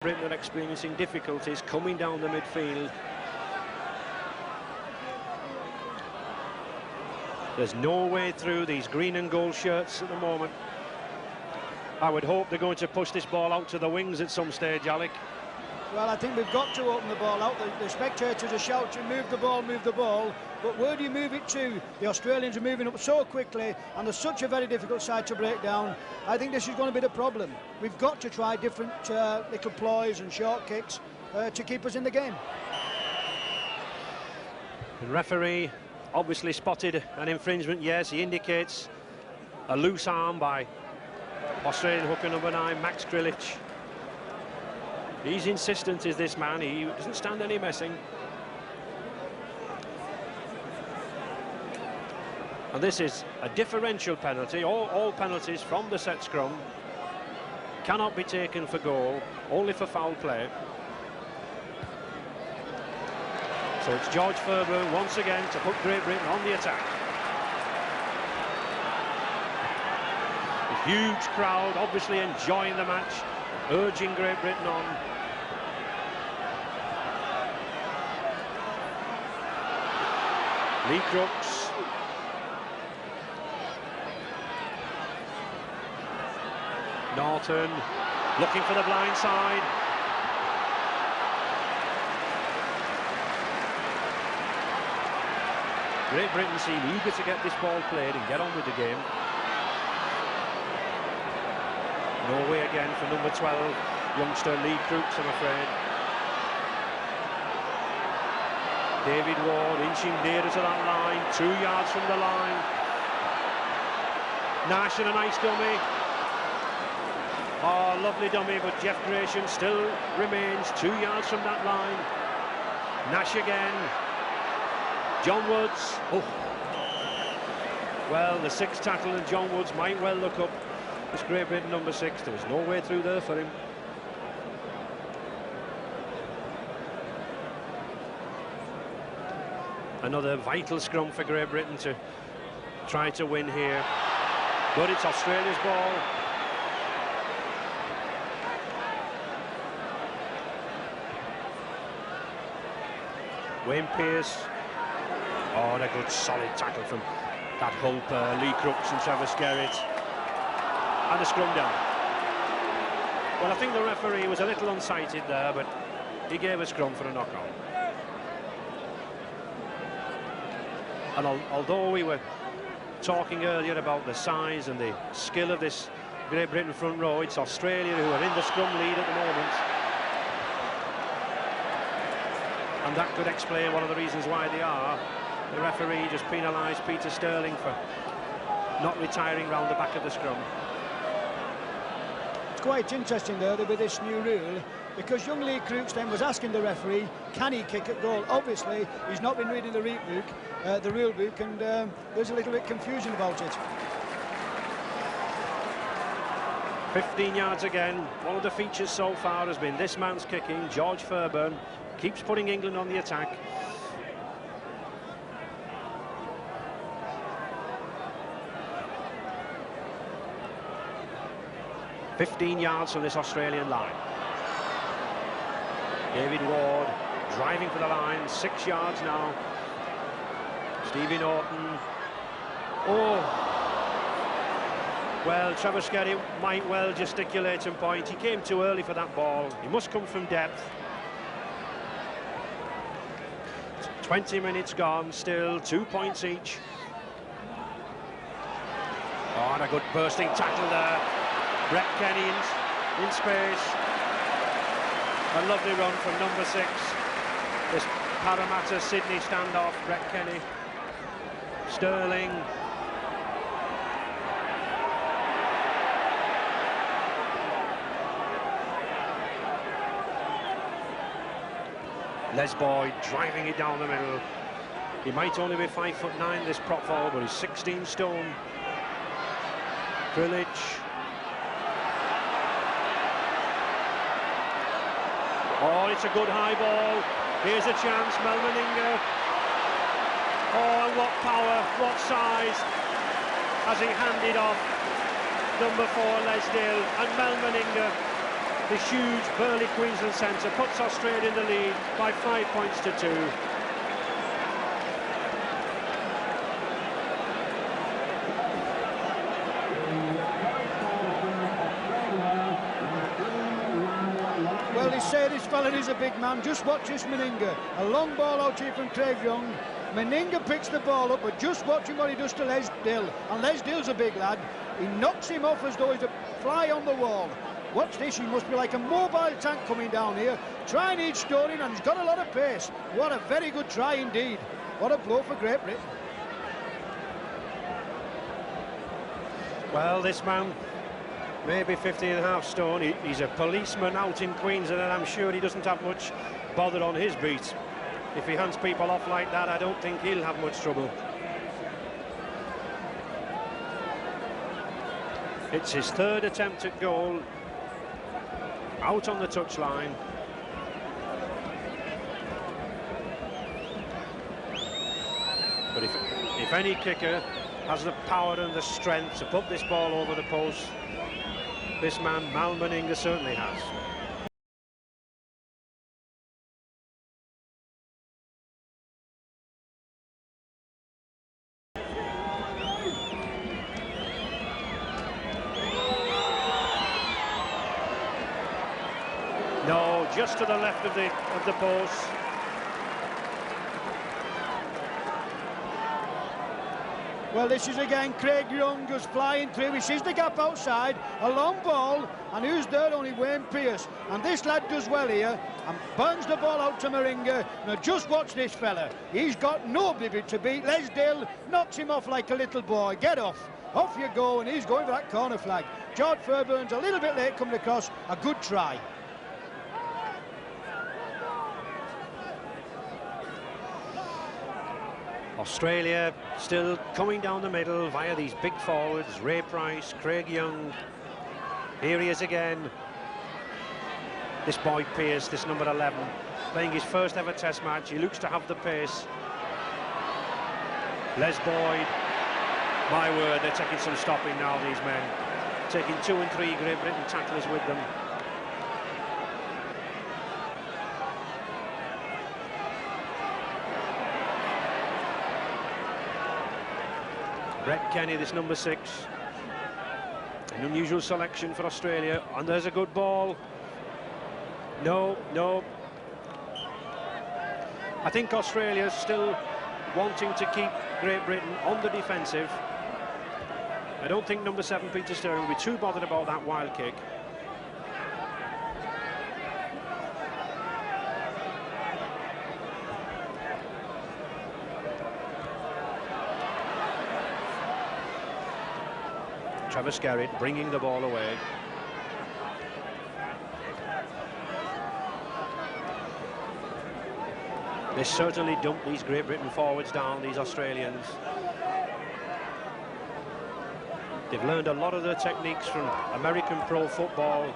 Britain are experiencing difficulties coming down the midfield. There's no way through these green and gold shirts at the moment. I would hope they're going to push this ball out to the wings at some stage, Alec. Well, I think we've got to open the ball out. The spectators are shouting, move the ball, move the ball. But where do you move it to? The Australians are moving up so quickly, and there's such a very difficult side to break down. I think this is going to be the problem. We've got to try different little ploys and short kicks to keep us in the game. The referee obviously spotted an infringement. Yes, he indicates a loose arm by Australian hooker number 9, Max Krilic. He's insistent, is this man. He doesn't stand any messing. And this is a differential penalty. All penalties from the set scrum cannot be taken for goal, only for foul play. So it's George Fairbairn once again to put Great Britain on the attack. A huge crowd obviously enjoying the match, urging Great Britain on. Lee Crooks. Norton looking for the blind side. Great Britain seem eager to get this ball played and get on with the game. No way again for number 12, youngster Lee Crooks, I'm afraid. David Ward inching nearer to that line, 2 yards from the line. Nash and a nice dummy. Oh, lovely dummy, but Jeff Gratian still remains 2 yards from that line. Nash again. John Woods. Oh. Well, the 6th tackle, and John Woods might well look up. This Great Britain number 6. There was no way through there for him. Another vital scrum for Great Britain to try to win here. But it's Australia's ball. Wayne Pearce. Oh, and a good solid tackle from that Hulper, Lee Crooks and Trevor Skerritt. And a scrum down. Well, I think the referee was a little unsighted there, but he gave a scrum for a knock-on. And although we were talking earlier about the size and the skill of this Great Britain front row, it's Australia who are in the scrum lead at the moment. And that could explain one of the reasons why they are. The referee just penalised Peter Sterling for not retiring round the back of the scrum. It's quite interesting though with this new rule, because young Lee Crooks then was asking the referee, can he kick at goal? Obviously he's not been reading the rule book, and there's a little bit confusion about it. 15 yards again. One of the features so far has been this man's kicking. George Fairbairn keeps putting England on the attack. "15 yards from this Australian line. David Ward driving for the line, 6 yards now. Stevie Norton. Oh! Well, Trevor Skerritt might well gesticulate and point. He came too early for that ball. He must come from depth. 20 minutes gone, still 2 points each. Oh, and a good bursting tackle there. Brett Kenny in space. A lovely run from number 6. This Parramatta-Sydney standoff. Brett Kenny. Sterling. Les Boyd driving it down the middle. He might only be 5'9", this prop forward, but he's 16 stone. Krilic. Oh, it's a good high ball. Here's a chance, Mel Meninga. Oh, and what power, what size, as he handed off number 4, Lesdale, and Mel Meninga The huge burly Queensland centre puts Australia in the lead by 5 points to 2. Well, they say this fella is a big man. Just watch this Meninga. A long ball out here from Craig Young. Meninga picks the ball up, but just watch him what he does to Les Dill. And Les Dill's a big lad. He knocks him off as though he's a fly on the wall. Watch this, he must be like a mobile tank coming down here, trying each stone in, and he's got a lot of pace. What a very good try indeed. What a blow for Great Britain. Well, this man, maybe 50.5 stone. He's a policeman out in Queensland, and I'm sure he doesn't have much bother on his beat. If he hands people off like that, I don't think he'll have much trouble. It's his third attempt at goal. Out on the touchline. But if any kicker has the power and the strength to put this ball over the post, this man, Mal Meninga, certainly has. No, just to the left of the post. Well, this is again Craig Young just flying through. He sees the gap outside, a long ball, and who's there? Only Wayne Pearce. And this lad does well here and burns the ball out to Meninga. Now just watch this fella. He's got nobody to beat. Les Dill knocks him off like a little boy. Get off. Off you go, and he's going for that corner flag. George Fairburn's a little bit late coming across. A good try. Australia still coming down the middle via these big forwards, Ray Price, Craig Young. Here he is again. This boy Pearce, this number 11, playing his first ever test match. He looks to have the pace. Les Boyd, my word, they're taking some stopping now, these men. Taking 2 and 3 Great Britain tacklers with them. Brett Kenny, this number 6. An unusual selection for Australia. And there's a good ball. No. I think Australia's still wanting to keep Great Britain on the defensive. I don't think number 7, Peter Sterling, will be too bothered about that wild kick. Trevor Skerritt bringing the ball away. They certainly dumped these Great Britain forwards down, these Australians. They've learned a lot of their techniques from American pro football.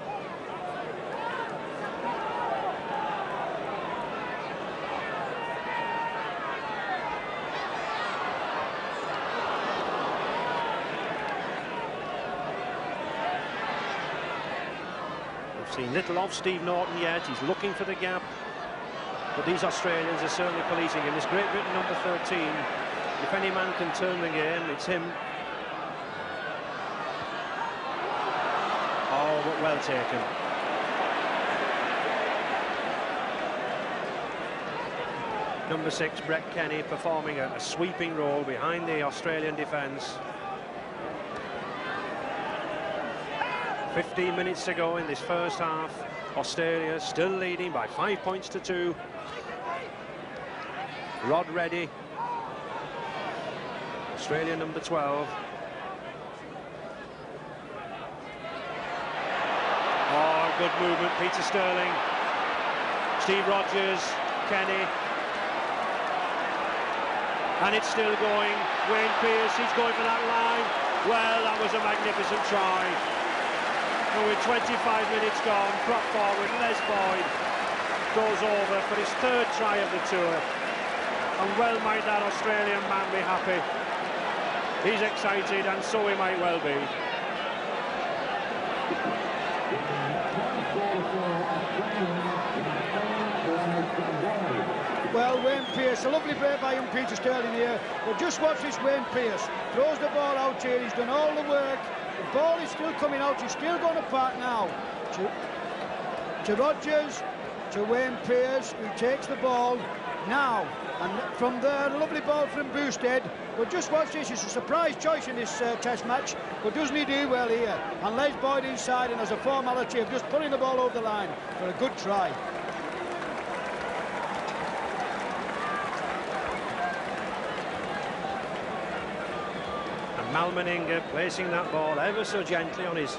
Seen little of Steve Norton yet. He's looking for the gap, but these Australians are certainly policing him. This Great Britain number 13, if any man can turn the game, it's him. Oh, but well taken. Number 6, Brett Kenny, performing a sweeping role behind the Australian defence. 15 minutes to go in this first half. Australia still leading by 5 points to 2. Rod Reddy, Australia number 12. Oh, good movement, Peter Sterling. Steve Rogers, Kenny. And it's still going. Wayne Pearce, he's going for that line. Well, that was a magnificent try. And with 25 minutes gone, prop forward, Les Boyd goes over for his 3rd try of the tour. And well might that Australian man be happy. He's excited, and so he might well be. Well, Wayne Pearce, a lovely break by young Peter Sterling here, but just watch this Wayne Pearce. Throws the ball out here, he's done all the work. The ball is still coming out, he's still going to part now. To Rodgers, to Wayne Pearce, who takes the ball now. And from there, a lovely ball from Boosted. But just watch this, it's a surprise choice in this test match, but doesn't he do well here? And Les Boyd inside, and as a formality of just putting the ball over the line for a good try. And Malmeninger placing that ball ever so gently on his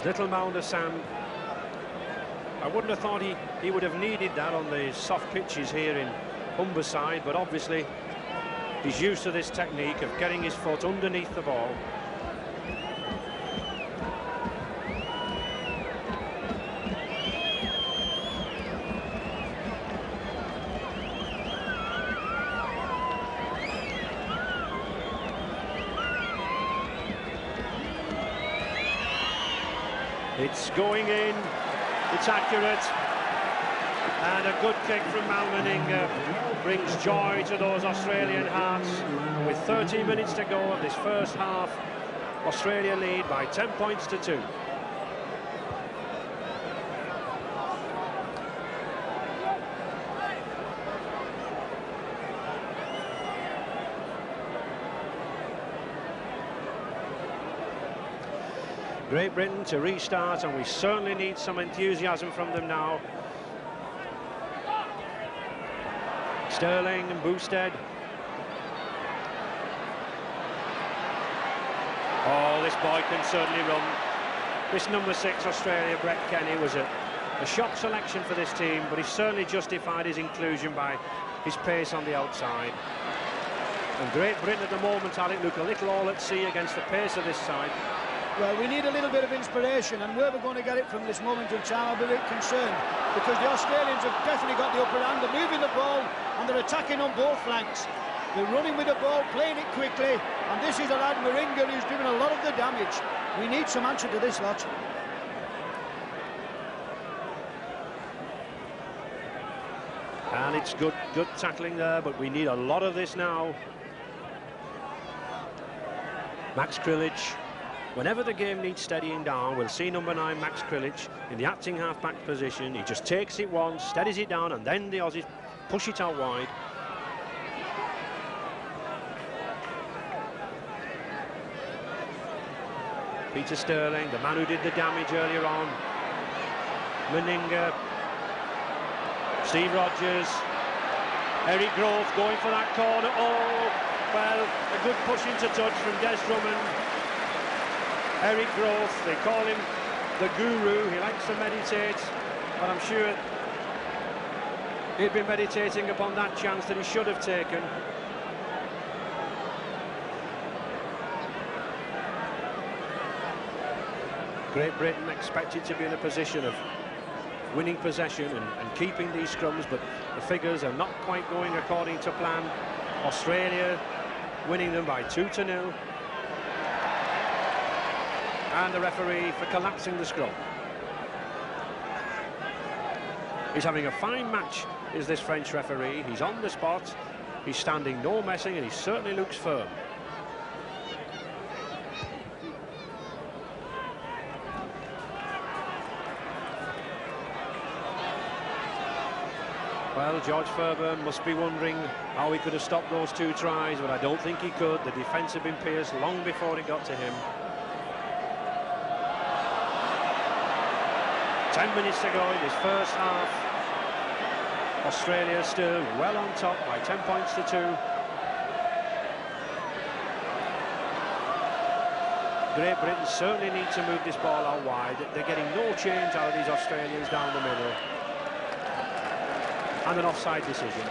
little mound of sand. I wouldn't have thought he would have needed that on the soft pitches here in Humberside, but obviously he's used to this technique of getting his foot underneath the ball. It's going in, it's accurate, and a good kick from Malmeninger brings joy to those Australian hearts. With 30 minutes to go of this first half, Australia lead by 10 points to 2. Great Britain to restart, and we certainly need some enthusiasm from them now. Sterling and Boosted. Oh, this boy can certainly run. This number 6 Australia, Brett Kenny, was a shock selection for this team, but he certainly justified his inclusion by his pace on the outside. And Great Britain at the moment, Alec, look a little all at sea against the pace of this side. Well, we need a little bit of inspiration, and where we're going to get it from this moment in time, I'll be a bit concerned, because the Australians have definitely got the upper hand. They're moving the ball, and they're attacking on both flanks. They're running with the ball, playing it quickly, and this is a lad, Moringa, who's doing a lot of the damage. We need some answer to this lot. And it's good tackling there, but we need a lot of this now. Max Krilich. Whenever the game needs steadying down, we'll see number 9, Max Krilich, in the acting half-back position. He just takes it once, steadies it down, and then the Aussies push it out wide. Peter Sterling, the man who did the damage earlier on. Meninga. Steve Rodgers. Eric Grove going for that corner. Oh, well, a good push into touch from Des Drummond. Eric Grove, they call him the guru. He likes to meditate, but I'm sure he'd been meditating upon that chance that he should have taken. Great Britain expected to be in a position of winning possession and keeping these scrums, but the figures are not quite going according to plan. Australia winning them by 2-0. And the referee for collapsing the scrum. He's having a fine match, is this French referee. He's on the spot, he's standing no messing, and he certainly looks firm. Well, George Fairbairn must be wondering how he could have stopped those 2 tries, but I don't think he could. The defence had been pierced long before it got to him. 10 minutes to go in this first half. Australia still well on top by 10 points to 2. Great Britain certainly need to move this ball out wide. They're getting no change out of these Australians down the middle. And an offside decision.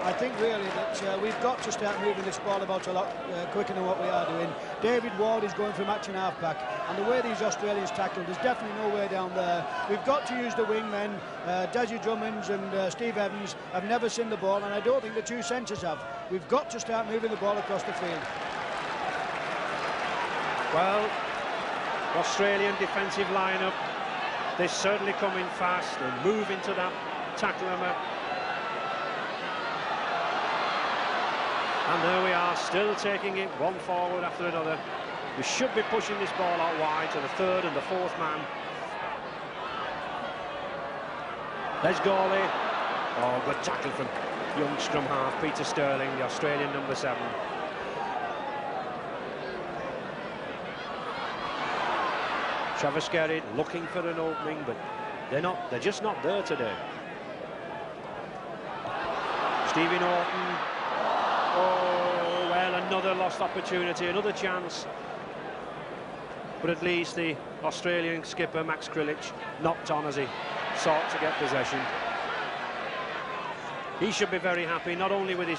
I think really that we've got to start moving this ball about a lot quicker than what we are doing. David Ward is going from acting half-back, and the way these Australians tackled, there's definitely no way down there. We've got to use the wingmen. Desi Drummonds and Steve Evans have never seen the ball, and I don't think the 2 centres have. We've got to start moving the ball across the field. Well, Australian defensive lineup They certainly come in fast. They move into that tackle. And there we are, still taking it one forward after another. We should be pushing this ball out wide to the third and the fourth man. There's Gawley. Oh, good tackle from young scrum half Peter Sterling, the Australian number 7. Travis Gerrard looking for an opening, but they're just not there today. Stevie Norton. Oh, well, another lost opportunity, another chance. But at least the Australian skipper, Max Krilich, knocked on as he sought to get possession. He should be very happy, not only with his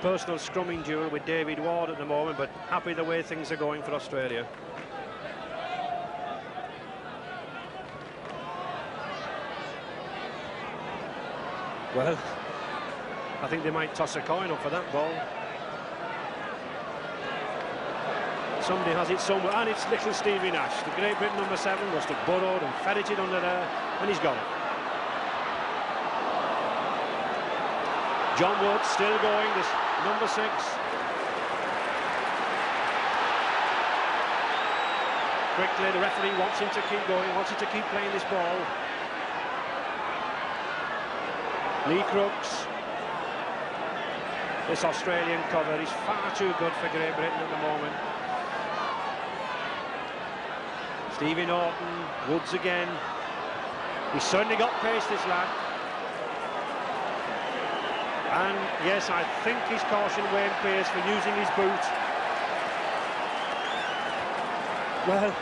personal scrumming duel with David Ward at the moment, but happy the way things are going for Australia. Well, I think they might toss a coin up for that ball. Somebody has it somewhere, and it's little Stevie Nash. The Great Britain number 7 must have burrowed and ferreted under there, and he's got it. John Wood still going, this number 6. Quickly, the referee wants him to keep going, wants him to keep playing this ball. Lee Crooks. This Australian cover is far too good for Great Britain at the moment. Stevie Norton, Woods again. He's certainly got pace, this lad. And yes, I think he's cautioned Wayne Pearce for using his boot. Well,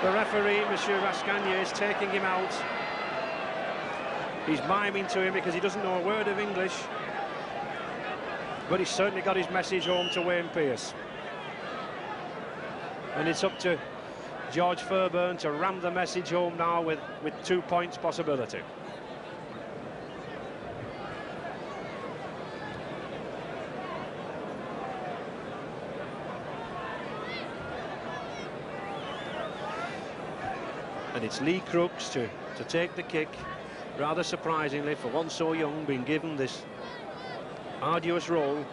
the referee, Monsieur Rascagne, is taking him out. He's miming to him because he doesn't know a word of English. But he's certainly got his message home to Wayne Pearce. And it's up to George Fairbairn to ram the message home now with 2 points possibility. And it's Lee Crooks to take the kick. Rather surprisingly, for one so young, being given this arduous role.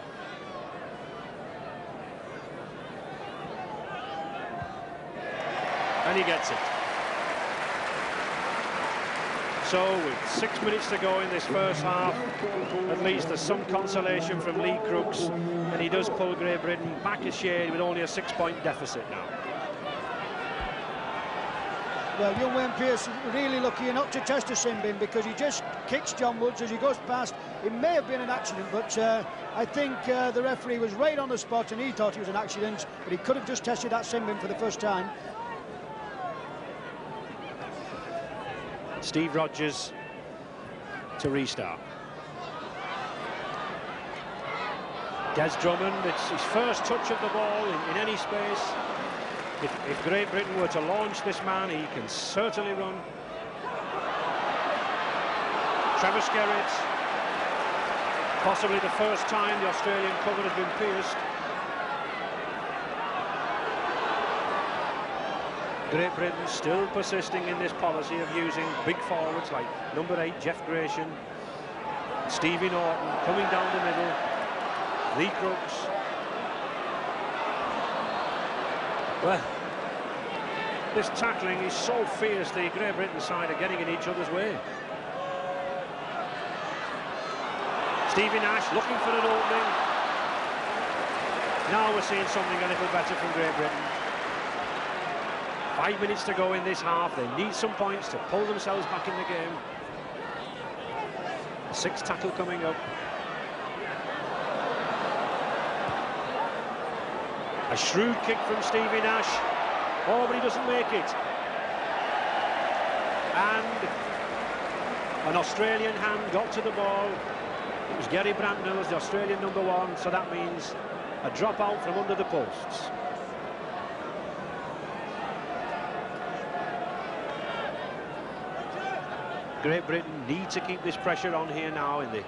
And he gets it. So with 6 minutes to go in this first half, at least there's some consolation from Lee Crooks, and he does pull Great Britain back a shade with only a 6-point deficit now. Well, young Wayne Pearce really lucky not to test a sin bin, because he just kicks John Woods as he goes past. It may have been an accident, but I think the referee was right on the spot and he thought it was an accident, but he could have just tested that sin bin for the first time. Steve Rogers to restart. Des Drummond, it's his first touch of the ball in any space. If Great Britain were to launch this man, he can certainly run. Travis Gerrard, possibly the first time the Australian cover has been pierced. Great Britain still persisting in this policy of using big forwards like number 8, Jeff Gratian, Stevie Norton coming down the middle, Lee Crooks. Well, this tackling is so fierce, the Great Britain side are getting in each other's way. Stevie Nash looking for an opening. Now we're seeing something a little better from Great Britain. 5 minutes to go in this half. They need some points to pull themselves back in the game. A 6th tackle coming up. A shrewd kick from Stevie Nash. Oh, but he doesn't make it. And an Australian hand got to the ball. It was Gary Brantnell, the Australian number 1, so that means a drop out from under the posts. Great Britain need to keep this pressure on here now in the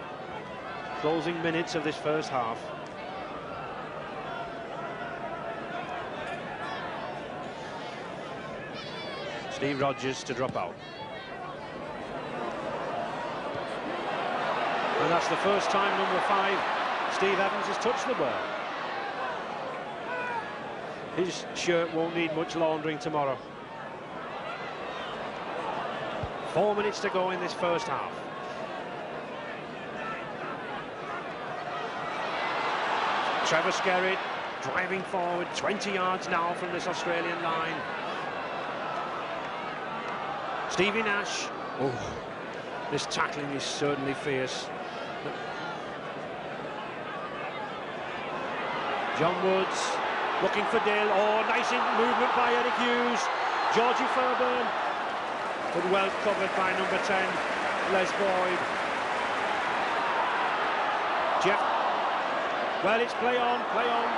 closing minutes of this first half. Steve Rogers to drop out. And that's the first time number 5, Steve Evans, has touched the ball. His shirt won't need much laundering tomorrow. 4 minutes to go in this first half. Trevor Skerritt driving forward, 20 yards now from this Australian line. Stevie Nash. Oh, this tackling is certainly fierce. John Woods looking for Dale. Oh, nice movement by Eric Hughes. Georgie Fairbairn, but well covered by number 10, Les Boyd. Jeff. Well, it's play on, play on.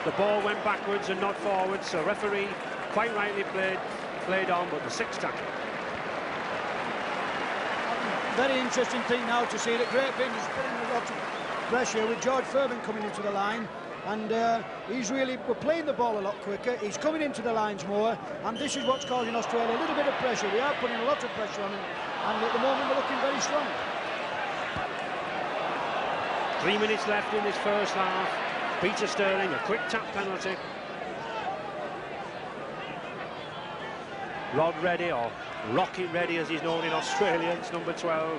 The ball went backwards and not forwards, so referee quite rightly played on, but the 6th tackle. Very interesting thing now to see that Great Britain is putting a lot of pressure with George Fairbairn coming into the line, and we're playing the ball a lot quicker. He's coming into the lines more, and this is what's causing Australia a little bit of pressure. We are putting a lot of pressure on him, and at the moment we're looking very strong. 3 minutes left in this first half. Peter Sterling, a quick tap penalty. Rod Reddy, or Rocket Reddy as he's known in Australia, it's number 12.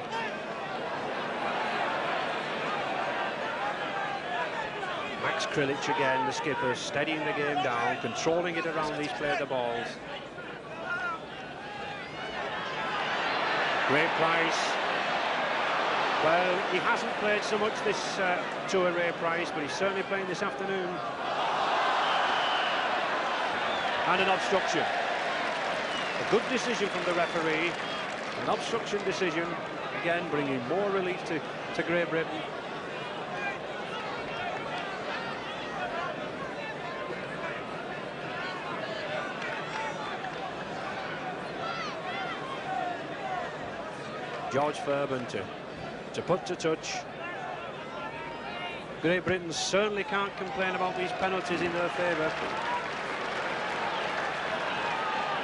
Max Krilich again, the skipper, steadying the game down, controlling it around these play the balls. Ray Price. Well, he hasn't played so much this tour, Ray Price, but he's certainly playing this afternoon. And an obstruction. A good decision from the referee. An obstruction decision, again bringing more relief to Great Britain. George Fairbairn to put to touch. Great Britain certainly can't complain about these penalties in their favour.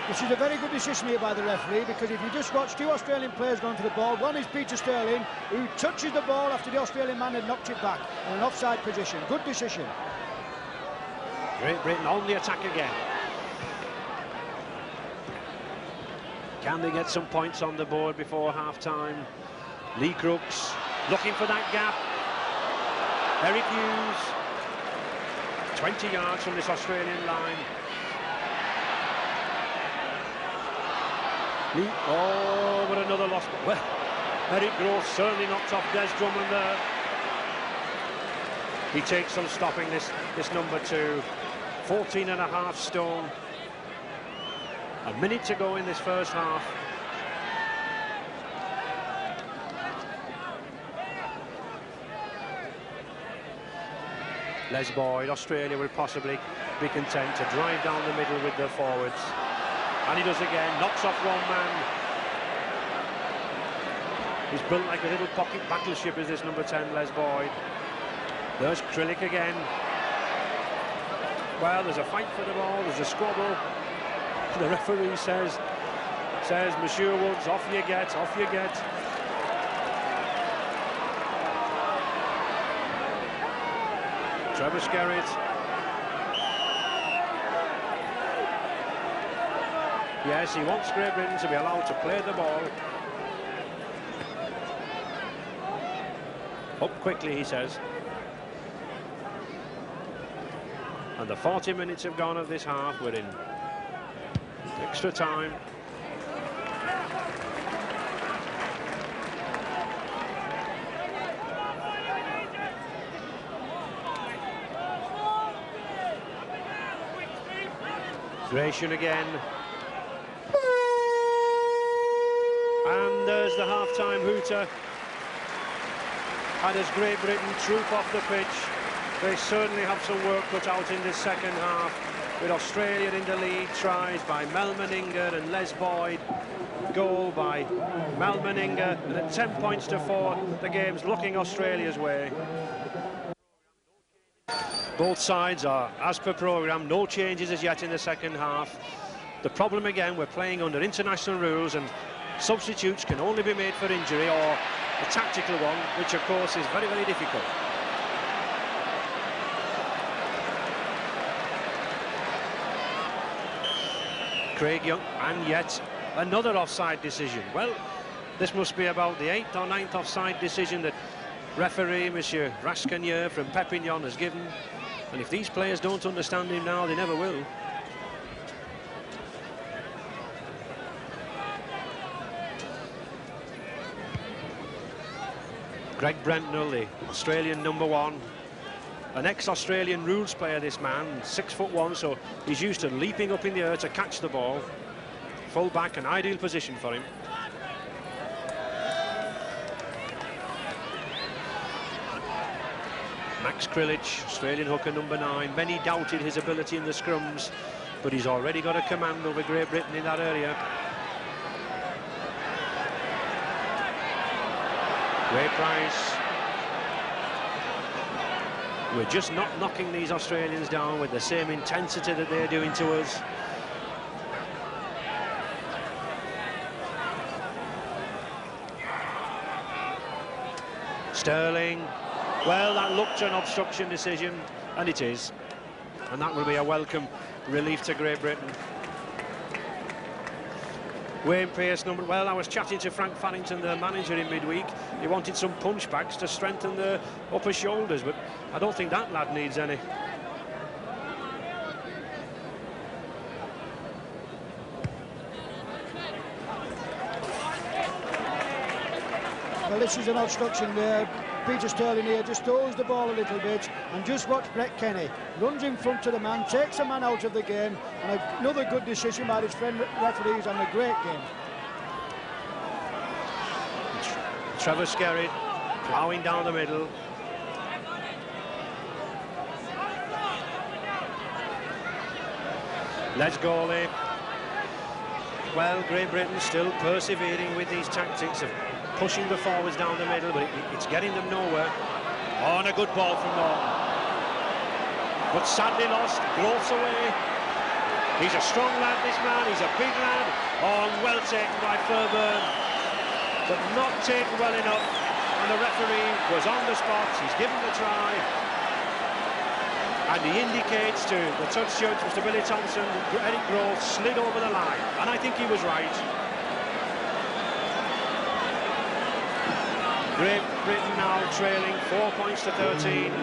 This is a very good decision here by the referee, because if you just watch 2 Australian players going to the ball, one is Peter Sterling, who touches the ball after the Australian man had knocked it back in an offside position. Good decision. Great Britain on the attack again. Can they get some points on the board before half-time? Lee Crooks looking for that gap. Eric Hughes, 20 yards from this Australian line. Oh, but another loss. Well, Eric Gross certainly knocked off Des Drummond there. He takes some stopping, this number 2. 14.5 stone. A minute to go in this first half. Les Boyd, Australia will possibly be content to drive down the middle with their forwards. And he does again, knocks off one man. He's built like a little pocket battleship, is this number 10, Les Boyd. There's Krilich again. Well, there's a fight for the ball, there's a squabble. The referee says, Monsieur Woods, off you get, off you get. Trevor Skerritt. Yes, he wants Great Britain to be allowed to play the ball. Up quickly, he says. And the 40 minutes have gone of this half. We're in extra time. Gratian again. And there's the half-time hooter. And as Great Britain troop off the pitch, they certainly have some work cut out in this second half, with Australia in the lead. Tries by Mel Meninga and Les Boyd. Goal by Mel Meninga, and at 10 points to 4, the game's looking Australia's way. Both sides are as per programme, no changes as yet in the second half. the problem again, we're playing under international rules and substitutes can only be made for injury or a tactical one, which of course is very, very difficult. Craig Young, and yet another offside decision. Well, this must be about the 8th or 9th offside decision that referee Monsieur Rascagnier from Perpignan has given, and if these players don't understand him now, they never will. Greg Brentnell, the Australian #1, an ex-Australian rules player, this man, 6'1", so he's used to leaping up in the air to catch the ball. Full back, an ideal position for him. Max Krilich, Australian hooker #9. Many doubted his ability in the scrums, but he's already got a command over Great Britain in that area. Ray Price. We're just not knocking these Australians down with the same intensity that they're doing to us. Sterling. Well, that looked an obstruction decision, and it is. And that will be a welcome relief to Great Britain. Wayne Pearce, well, I was chatting to Frank Farrington, the manager, in midweek. He wanted some punchbacks to strengthen the upper shoulders, but I don't think that lad needs any. Well, this is an obstruction there. Peter Sterling here just throws the ball a little bit, and just watch Brett Kenny. Runs in front of the man, takes the man out of the game, and another good decision by his friend referees, and a great game. Trevor Skerritt ploughing down the middle. Les Gawley. Well, Great Britain still persevering with these tactics of pushing the forwards down the middle, but it's getting them nowhere. Oh, and a good ball from Norton. But sadly lost, Groves away. He's a strong lad, this man, he's a big lad. Oh, and well taken by Fairbairn, but not taken well enough. And the referee was on the spot, he's given the try. And he indicates to the touch judge, Mr. Billy Thompson, that Eric Groves slid over the line. And I think he was right. Great Britain now trailing 4 points to 13.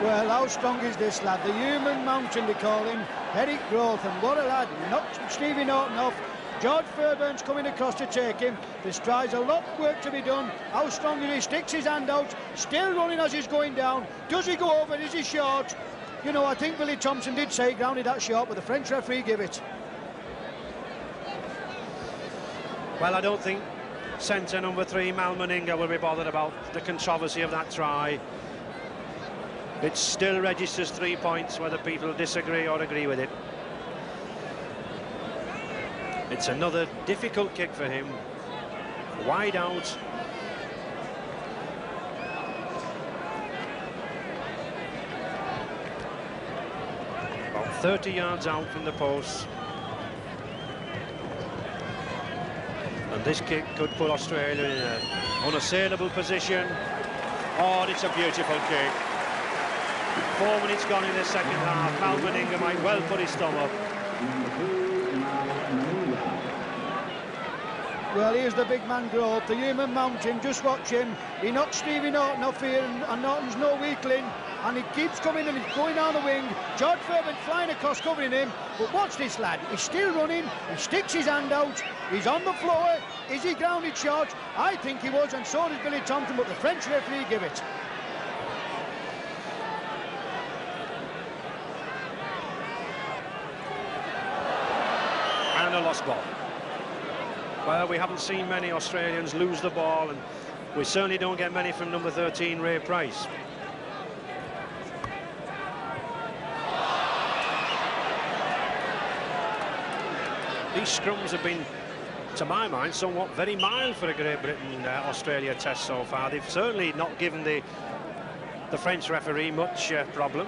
Well, how strong is this lad? The human mountain, they call him, Eric Groves, and what a lad. Knocked Stevie Norton off. George Fairburn's coming across to take him. This tries a lot of work to be done. How strong is he? Sticks his hand out, still running as he's going down. Does he go over? Is he short? You know, I think Billy Thompson did say he grounded that short, but the French referee gave it. Well, I don't think centre #3 Mal Meninga will be bothered about the controversy of that try. It still registers 3 points, whether people disagree or agree with it. It's another difficult kick for him. Wide out. About 30 yards out from the post. And this kick could put Australia in an unassailable position. Oh, it's a beautiful kick. 4 minutes gone in the second half. Mal Meninga might well put his thumb up. Well, here's the big man Grove, the human mountain. Just watch him. He knocks Stevie Norton off here, and Norton's no weakling. And he keeps coming and he's going down the wing. George Fairbairn flying across, covering him. But watch this lad. He's still running. He sticks his hand out. He's on the floor. Is he grounded short? I think he was, and so does Billy Thompson, but the French referee give it. And a lost ball. Well, we haven't seen many Australians lose the ball, and we certainly don't get many from #13, Ray Price. These scrums have been, to my mind, somewhat very mild for a Great Britain-Australia test so far. They've certainly not given the French referee much problem.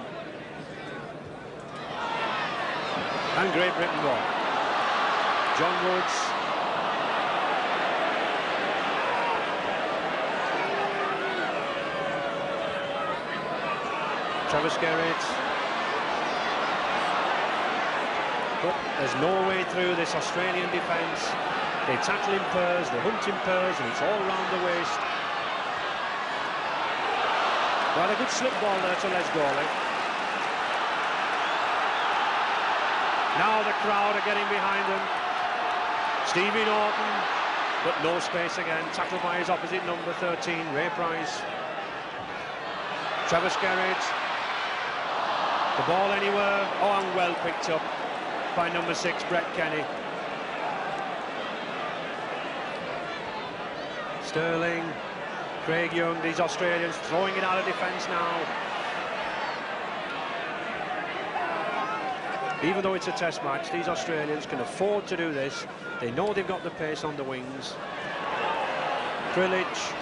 And Great Britain won. John Woods. Travis Gerrard. But there's no way through this Australian defence. They tackle in pairs, they hunt in pairs, and it's all round the waist. Well, a good slip ball there to Les Gawley. Now the crowd are getting behind them. Stevie Norton, but no space again. Tackled by his opposite number 13, Ray Price. Travis Gerrard. The ball anywhere. Oh, and well picked up by number 6, Brett Kenny. Sterling, Craig Young, these Australians throwing it out of defence now. Even though it's a test match, these Australians can afford to do this. They know they've got the pace on the wings. Krillage.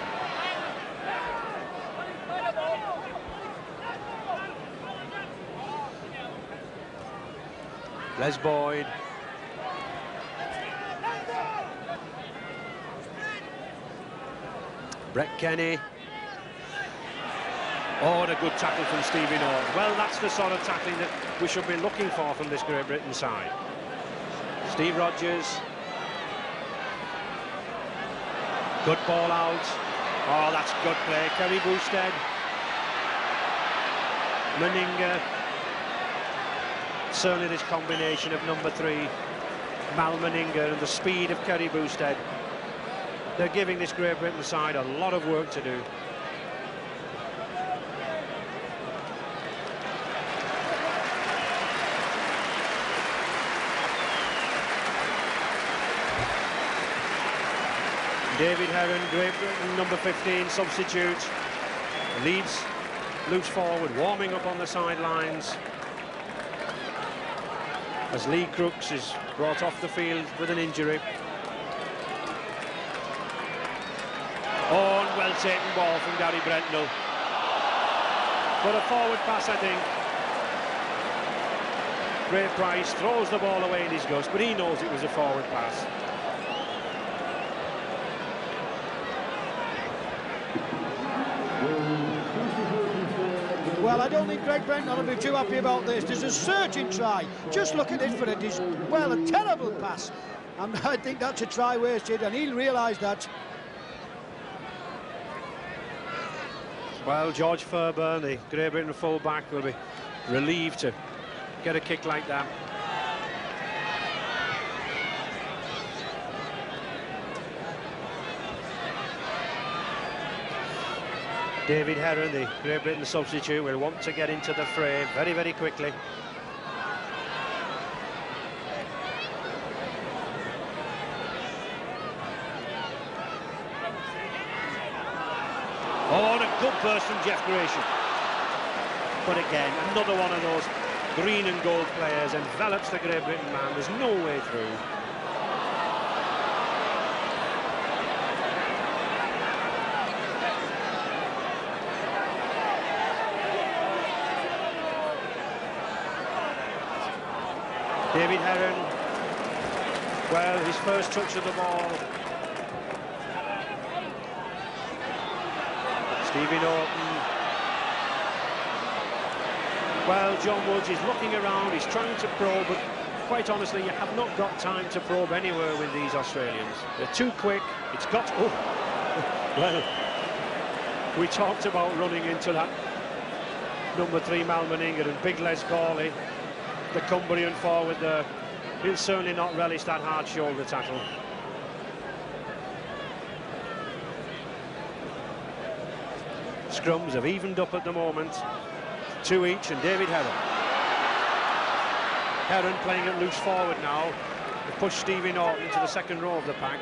Les Boyd. Brett Kenny. Oh, and a good tackle from Stevie Norton. Well, that's the sort of tackling that we should be looking for from this Great Britain side. Steve Rogers. Good ball out. Oh, that's good play. Kerry Boosted. Meninga. Certainly this combination of number 3, Mal Meninga, and the speed of Kerry Boosted. They're giving this Great Britain side a lot of work to do. David Heron, Great Britain, number 15, substitute. Leads loose forward, warming up on the sidelines. As Lee Crooks is brought off the field with an injury. Oh, and well taken ball from Gary Brentnell. But a forward pass, I think. Ray Price throws the ball away in his gust, but he knows it was a forward pass. Well, I don't think Greg Brentnell will be too happy about this. There's a searching try. Just look at this for a terrible pass. And I think that's a try wasted, and he'll realise that. Well, George Fairbairn, the Great Britain full-back, will be relieved to get a kick like that. David Heron, the Great Britain substitute, will want to get into the fray very, very quickly. Oh, and a good burst from Jeff Gratian. But again, another one of those green and gold players envelops the Great Britain man. There's no way through. David Heron, well, his first touch of the ball. Stevie Norton. Well, John Woods is looking around, he's trying to probe, but quite honestly, you have not got time to probe anywhere with these Australians. They're too quick, it's got... Oh, well, we talked about running into that number 3 Mal Meninga and big Les Gawley. The Cumbrian forward there. He'll certainly not relish that hard shoulder tackle. Scrums have evened up at the moment. 2 each, and David Heron. Heron playing it loose forward now. They push Stevie Norton into the second row of the pack.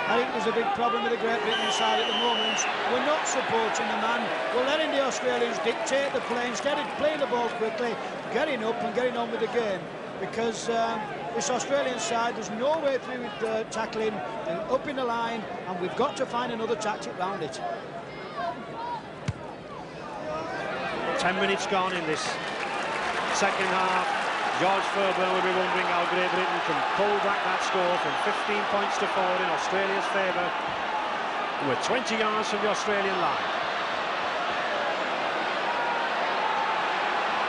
I think there's a big problem with the Great Britain side at the moment. We're not supporting the man. We're letting the Australians dictate the play instead of playing the ball quickly, getting up and getting on with the game. Because this Australian side, there's no way through with tackling. They're up in the line, and we've got to find another tactic round it. 10 minutes gone in this second half. George Fairburn will be wondering how Great Britain can pull back that score from 15 points to 4 in Australia's favour. We're 20 yards from the Australian line.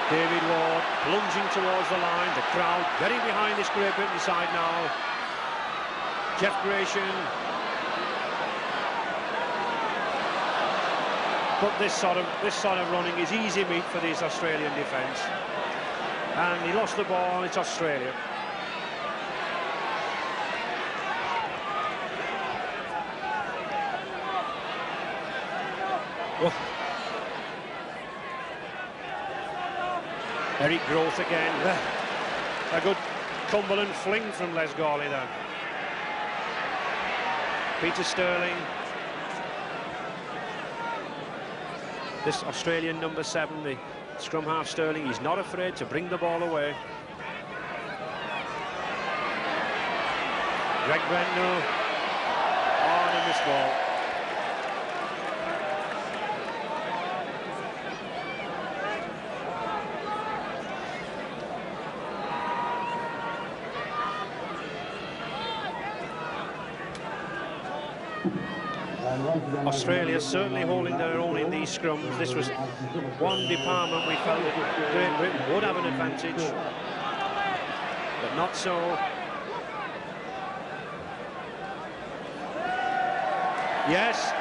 David Ward plunging towards the line. The crowd getting behind this Great Britain side now. Jeff Gratian. But this sort of running is easy meat for this Australian defence. And he lost the ball. It's Australia. Well, Eric Groth again. A good Cumberland fling from Les Gawley there. Peter Sterling. This Australian number 7, the scrum half Sterling, he's not afraid to bring the ball away. Greg Brentnell on a missed ball. Australia certainly holding their own in these scrums. This was one department we felt that Great Britain would have an advantage, but not so. Yes,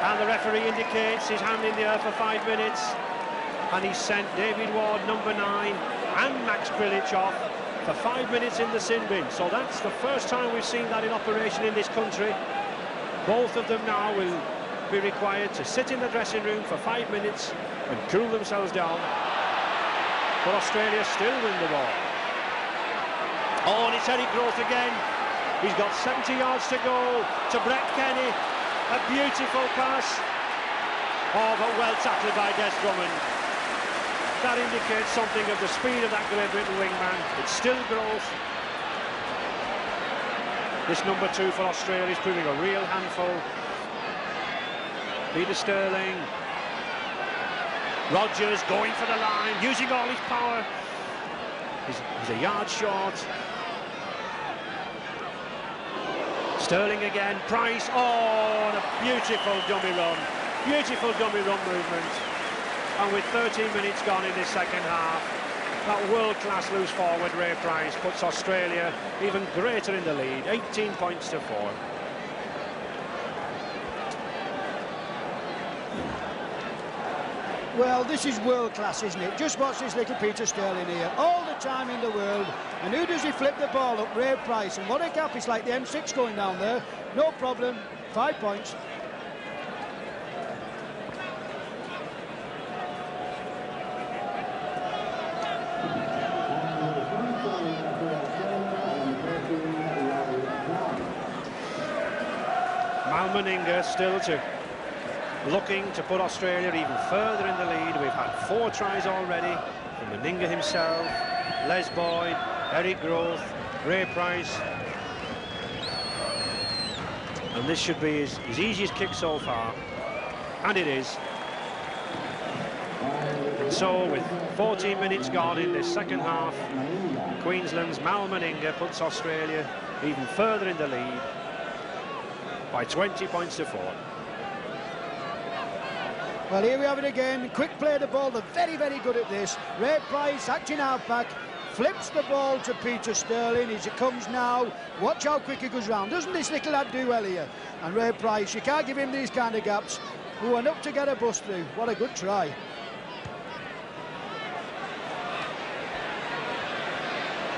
and the referee indicates his hand in the air for 5 minutes, and he's sent David Ward, number 9, and Max Prilich off for 5 minutes in the sin bin. So that's the first time we've seen that in operation in this country. Both of them now will be required to sit in the dressing room for 5 minutes and cool themselves down. But Australia still win the ball. Oh, and it's Eric Groth again. He's got 70 yards to go to Brett Kenny. A beautiful pass. Oh, but well tackled by Des Drummond. That indicates something of the speed of that Great Britain wingman. It's still Groth. This number 2 for Australia is proving a real handful. Peter Sterling. Rogers going for the line, using all his power. He's a yard short. Sterling again, Price. Oh, and a beautiful dummy run. Beautiful dummy run movement. And with 13 minutes gone in this second half, that world-class loose forward Ray Price puts Australia even greater in the lead, 18 points to 4. Well, this is world-class, isn't it? Just watch this little Peter Sterling here. All the time in the world. And who does he flip the ball up? Ray Price. And what a gap. It's like the M6 going down there. No problem. 5 points. Meninga still looking to put Australia even further in the lead. We've had 4 tries already from Meninga himself, Les Boyd, Eric Groth, Ray Price, and this should be his easiest kick so far, and it is. And so with 14 minutes gone in this second half, Queensland's Mal Meninga puts Australia even further in the lead by 20 points to 4. Well, here we have it again. Quick play of the ball. They're very, very good at this. Ray Price, acting halfback, flips the ball to Peter Sterling as it comes now. Watch how quick he goes round. Doesn't this little lad do well here? And Ray Price, you can't give him these kind of gaps. Who went up to get a bust through. What a good try.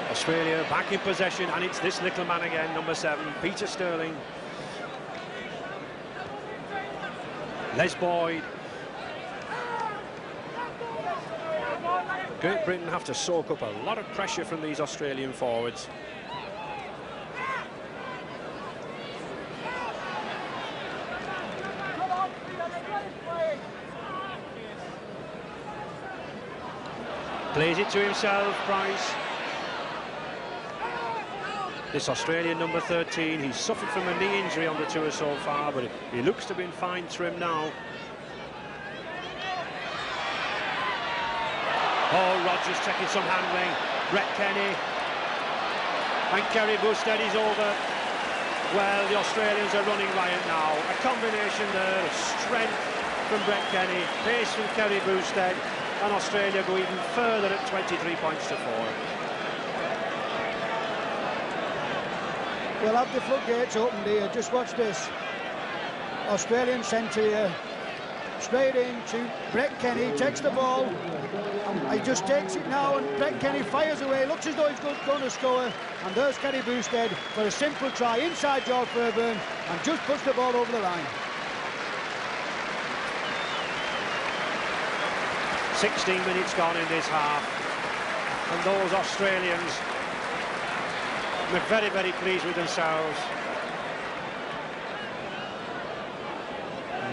Australia back in possession, and it's this little man again, number 7, Peter Sterling. Les Boyd. Great Britain have to soak up a lot of pressure from these Australian forwards. Plays it to himself, Price. This Australian number 13, he's suffered from a knee injury on the tour so far, but he looks to be in fine trim now. Oh, Rogers taking some handling. Brett Kenny. And Kerry Boosted is over. Well, the Australians are running riot now. A combination there of strength from Brett Kenny, pace from Kerry Boosted, and Australia go even further at 23 points to 4. Well, have the floodgates opened here. Just watch this. Australian centre here. Straight into Brett Kenny, takes the ball. He just takes it now, and Brett Kenny fires away. Looks as though he's going to score. And there's Kerry Boosted for a simple try inside George Fairburn, and just puts the ball over the line. 16 minutes gone in this half, and those Australians are very, very pleased with themselves.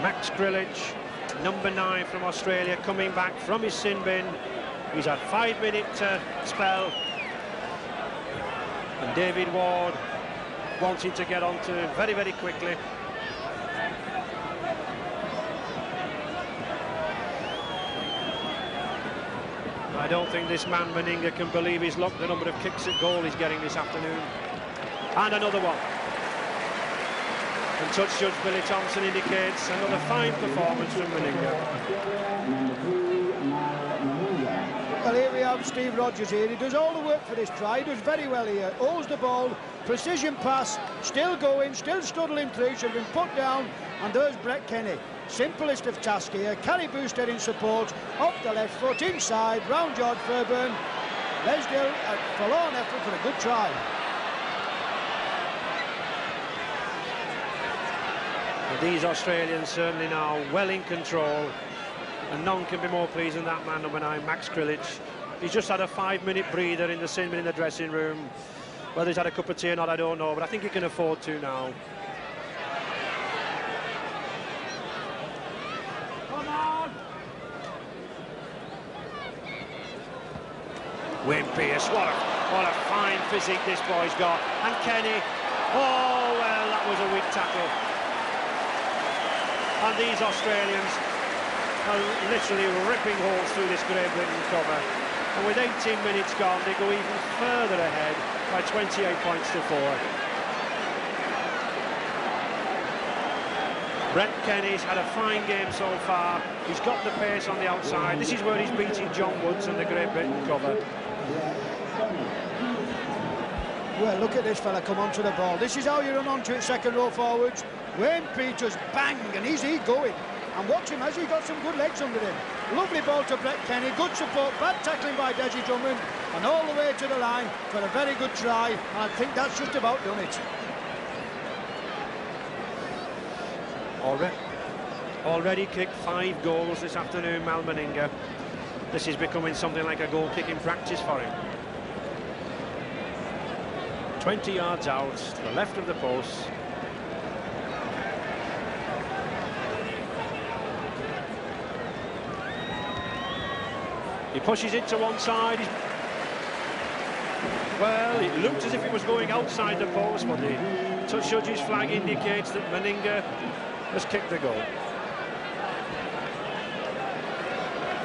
Max Grillage, number 9 from Australia, coming back from his sin bin. He's had 5-minute spell, and David Ward wanting to get on to very, very quickly. I don't think this man Meninga can believe his luck, the number of kicks at goal he's getting this afternoon. And another one. And touch judge Billy Thompson indicates another fine performance from Meninga. Well, here we have Steve Rogers here. He does all the work for this try. He does very well here. Holds the ball, precision pass, still going, still struggling through, should have been put down. And there's Brett Kenny. Simplest of task here. Kerry Boosted in support, off the left foot, inside, round George Fairburn. Lesdale, a forlorn effort for a good try. These Australians certainly now well in control, and none can be more pleased than that man, number 9, Max Grillage. He's just had a 5-minute breather in the sin bin in the dressing room. Whether he's had a cup of tea or not, I don't know, but I think he can afford to now. Come on! Wayne Pearce, what a fine physique this boy's got. And Kenny, oh well, that was a weak tackle. And these Australians are literally ripping holes through this Great Britain cover. And with 18 minutes gone, they go even further ahead by 28 points to 4. Brett Kenny's had a fine game so far. He's got the pace on the outside. This is where he's beating John Woods in the Great Britain cover. Well, look at this fella come onto the ball. This is how you run onto it, second row forwards. Wayne Peters, bang, and he's going. And watch him, has he got some good legs under him. Lovely ball to Brett Kenny, good support, bad tackling by Desi Drummond, and all the way to the line for a very good try. And I think that's just about done it. Already kicked 5 goals this afternoon, Mal Meninga. This is becoming something like a goal-kicking practice for him. 20 yards out, to the left of the post. He pushes it to one side. Well, it looked as if it was going outside the post, but the touch judge's flag indicates that Meninga has kicked the goal.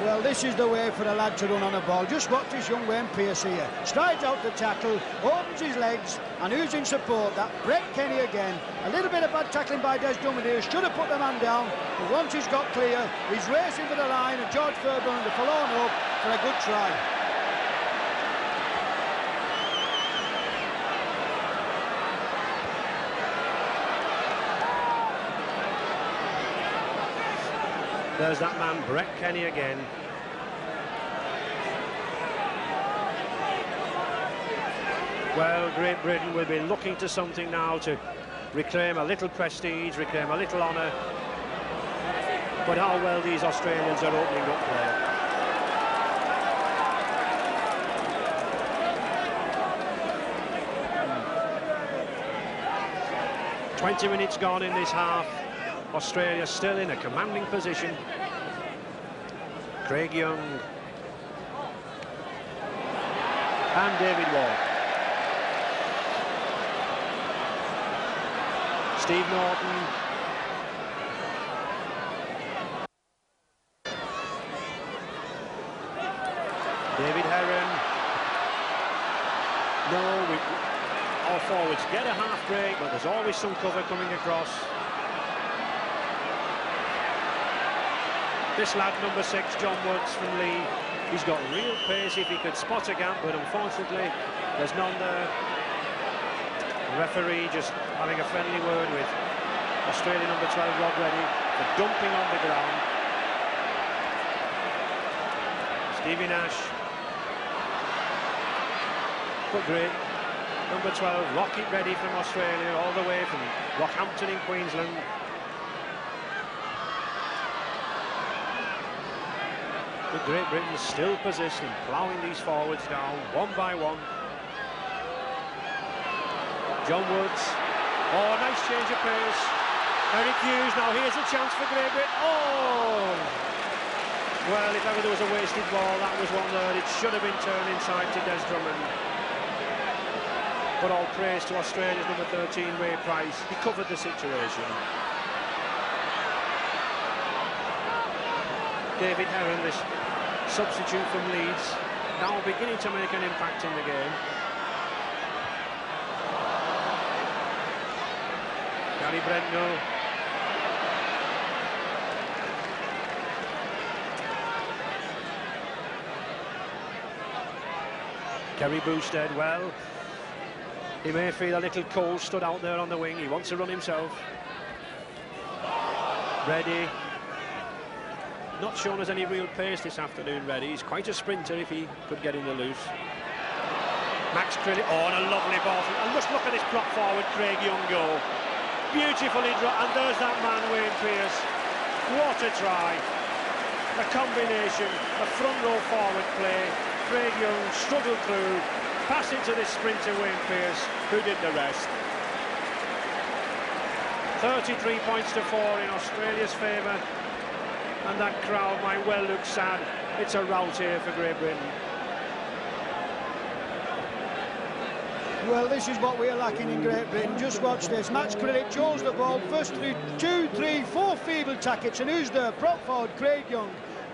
Well, this is the way for a lad to run on a ball. Just watch this young Wayne Pearce here. Strides out the tackle, opens his legs, and who's in support? That Brett Kenny again. A little bit of bad tackling by Des Drummond here. Should have put the man down, but once he's got clear, he's racing for the line, and George Fairburn, the forlorn hope, for a good try. There's that man, Brett Kenny again. Well, Great Britain will be looking to something now to reclaim a little prestige, reclaim a little honour. But how well these Australians are opening up there. Mm. 20 minutes gone in this half. Australia still in a commanding position. Craig Young and David Ward. Steve Norton. David Heron. No, our forwards get a half break, but there's always some cover coming across. This lad, number 6, John Woods from Lee, he's got real pace if he could spot a gap, but unfortunately there's none there. The referee just having a friendly word with Australian number 12, Rod Reddy, for dumping on the ground. Stevie Nash. But great. Number 12, Rocket Reddy from Australia, all the way from Rockhampton in Queensland. But Great Britain still persisting, ploughing these forwards down, one by one. John Woods. Oh, nice change of pace. Eric Hughes, now here's a chance for Great Britain. Oh! Well, if ever there was a wasted ball, that was one there. It should have been turned inside to Des Drummond. But all praise to Australia's number 13, Ray Price. He covered the situation. David Heron, this substitute from Leeds, now beginning to make an impact in the game. Gary Brentnell. Kerry Boosted, well, he may feel a little cold stood out there on the wing. He wants to run himself. Reddy. Not shown as any real pace this afternoon, Reddy. He's quite a sprinter if he could get in the loose. Max Crilly. Oh, and a lovely ball. And just look at this prop forward, Craig Young goal. Beautifully drawn. And there's that man, Wayne Pearce. What a try. A combination of front row forward play. Craig Young struggled through. Pass it to this sprinter, Wayne Pearce, who did the rest. 33 points to 4 in Australia's favour. And that crowd might well look sad. It's a rout here for Great Britain. Well, this is what we're lacking in Great Britain. Just watch this. Max Crilly chose the ball. First through 2, 3, 4 feeble tackets. And who's there? Prop forward, Craig Young.